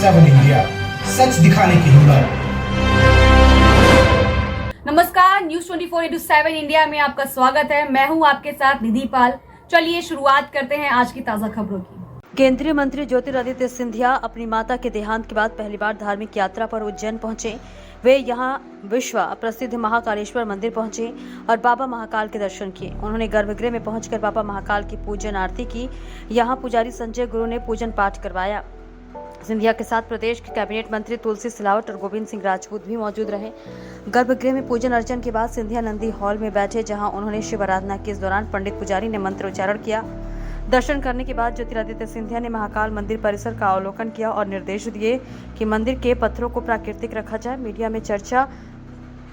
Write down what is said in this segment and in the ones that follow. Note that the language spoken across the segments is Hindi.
7 इंडिया, सच दिखाने की हिम्मत। नमस्कार, न्यूज 24/7 इंडिया में आपका स्वागत है। मैं हूं आपके साथ निधि पाल। चलिए शुरुआत करते हैं आज की ताजा खबरों की। केंद्रीय मंत्री ज्योतिरादित्य सिंधिया अपनी माता के देहांत के बाद पहली बार धार्मिक यात्रा पर उज्जैन पहुंचे। वे यहां विश्व प्रसिद्ध महाकालेश्वर मंदिर पहुंचे और बाबा महाकाल के दर्शन किए। उन्होंने गर्भगृह में पहुंचकर बाबा महाकाल की पूजन आरती की। यहां पुजारी संजय गुरु ने पूजन पाठ करवाया। सिंधिया के साथ प्रदेश के कैबिनेट मंत्री तुलसी सिलावट और गोविंद सिंह राजपूत भी मौजूद रहे। गर्भगृह में पूजन अर्चन के बाद सिंधिया नंदी हॉल में बैठे, जहां उन्होंने शिव आराधना की। इस दौरान पंडित पुजारी ने मंत्र उच्चारण किया। दर्शन करने के बाद ज्योतिरादित्य सिंधिया ने महाकाल मंदिर परिसर का अवलोकन किया और निर्देश दिए कि मंदिर के पत्थरों को प्राकृतिक रखा जाए। मीडिया में चर्चा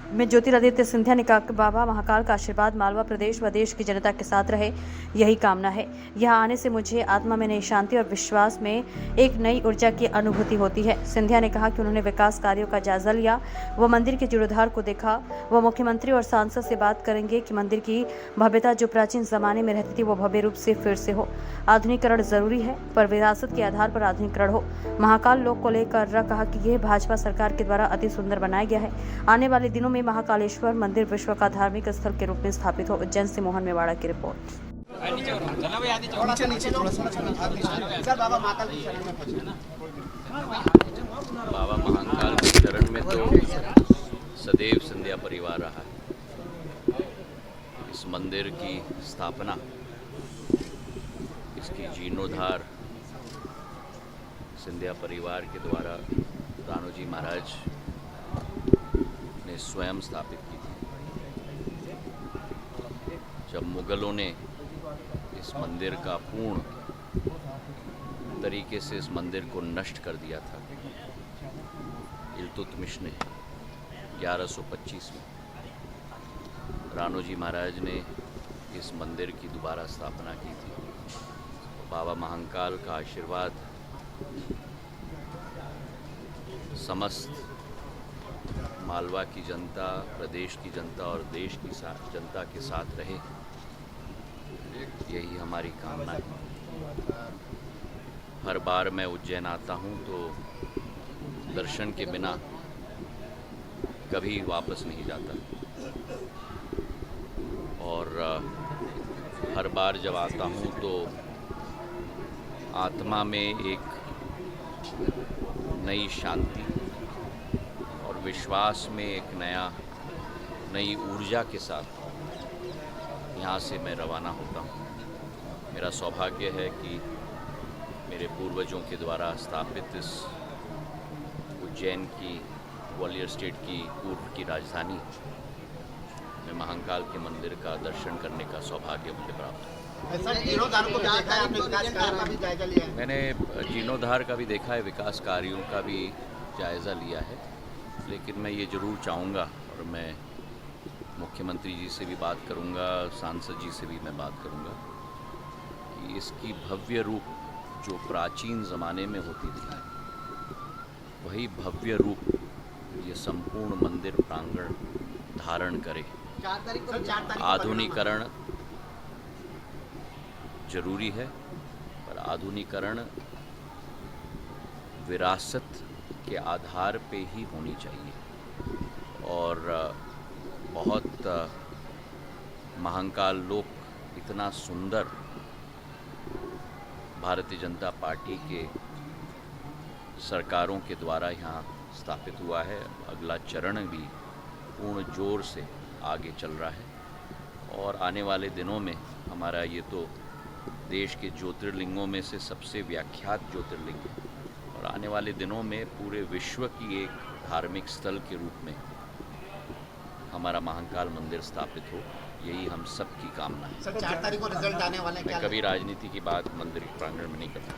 में ज्योतिरादित्य सिंधिया ने कहा कि बाबा महाकाल का आशीर्वाद मालवा प्रदेश व देश की जनता के साथ रहे, यही कामना है। यहाँ आने से मुझे आत्मा में नई शांति और विश्वास में एक नई ऊर्जा की अनुभूति होती है। सिंधिया ने कहा कि उन्होंने विकास कार्यों का जायजा लिया, वो मंदिर के जीर्णोद्धार को देखा। वो मुख्यमंत्री और सांसद से बात करेंगे कि मंदिर की भव्यता जो प्राचीन जमाने में रहती थी वो भव्य रूप से फिर से हो। आधुनिकीकरण जरूरी है, पर विरासत के आधार पर आधुनिकीकरण हो। महाकाल लोक को लेकर कहा कि यह भाजपा सरकार के द्वारा अति सुंदर बनाया गया है। आने वाले दिनों में महाकालेश्वर मंदिर विश्व का धार्मिक स्थल के रूप में स्थापित हो। उज्जैन से मोहन मेवाड़ा की रिपोर्ट। बाबा महाकाल के चरण में तो सदैव सिंधिया परिवार रहा है। इस मंदिर की स्थापना, इसकी जीर्णोद्धार सिंधिया परिवार के द्वारा राणोजी महाराज ने स्वयं स्थापित की थी। जब मुगलों ने इस मंदिर का पूर्ण तरीके से इस मंदिर को नष्ट कर दिया था, इल्तुतमिश ने 1125 में, राणोजी महाराज ने इस मंदिर की दोबारा स्थापना की थी। बाबा महाकाल का आशीर्वाद समस्त मालवा की जनता, प्रदेश की जनता और देश की जनता के साथ रहे, यही हमारी कामना है। हर बार मैं उज्जैन आता हूँ तो दर्शन के बिना कभी वापस नहीं जाता, और हर बार जब आता हूँ तो आत्मा में एक नई शांति और विश्वास में एक नई ऊर्जा के साथ यहाँ से मैं रवाना होता हूँ। मेरा सौभाग्य है कि मेरे पूर्वजों के द्वारा स्थापित इस उज्जैन की, ग्वालियर स्टेट की पूर्व की राजधानी में महाकाल के मंदिर का दर्शन करने का सौभाग्य मुझे प्राप्त हुआ। मैंने जीर्णोद्धार का भी देखा है, विकास कार्यों का भी जायज़ा लिया है, लेकिन मैं ये ज़रूर चाहूँगा और मैं मुख्यमंत्री जी से भी बात करूँगा, सांसद जी से भी मैं बात करूँगा कि इसकी भव्य रूप जो प्राचीन ज़माने में होती थी, वही भव्य रूप ये संपूर्ण मंदिर प्रांगण धारण करे। आधुनिकीकरण जरूरी है, पर आधुनिकीकरण विरासत के आधार पे ही होनी चाहिए। और बहुत महाकाल लोक इतना सुंदर भारतीय जनता पार्टी के सरकारों के द्वारा यहाँ स्थापित हुआ है। अगला चरण भी पूर्ण जोर से आगे चल रहा है, और आने वाले दिनों में हमारा ये तो देश के ज्योतिर्लिंगों में से सबसे व्याख्यात ज्योतिर्लिंग है, और आने वाले दिनों में पूरे विश्व की एक धार्मिक स्थल के रूप में हमारा महाकाल मंदिर स्थापित हो, यही हम सब की कामना है। सर, 4 तारीख को रिजल्ट आने वाला है, मैं कभी राजनीति की बात मंदिर प्रांगण में नहीं करता।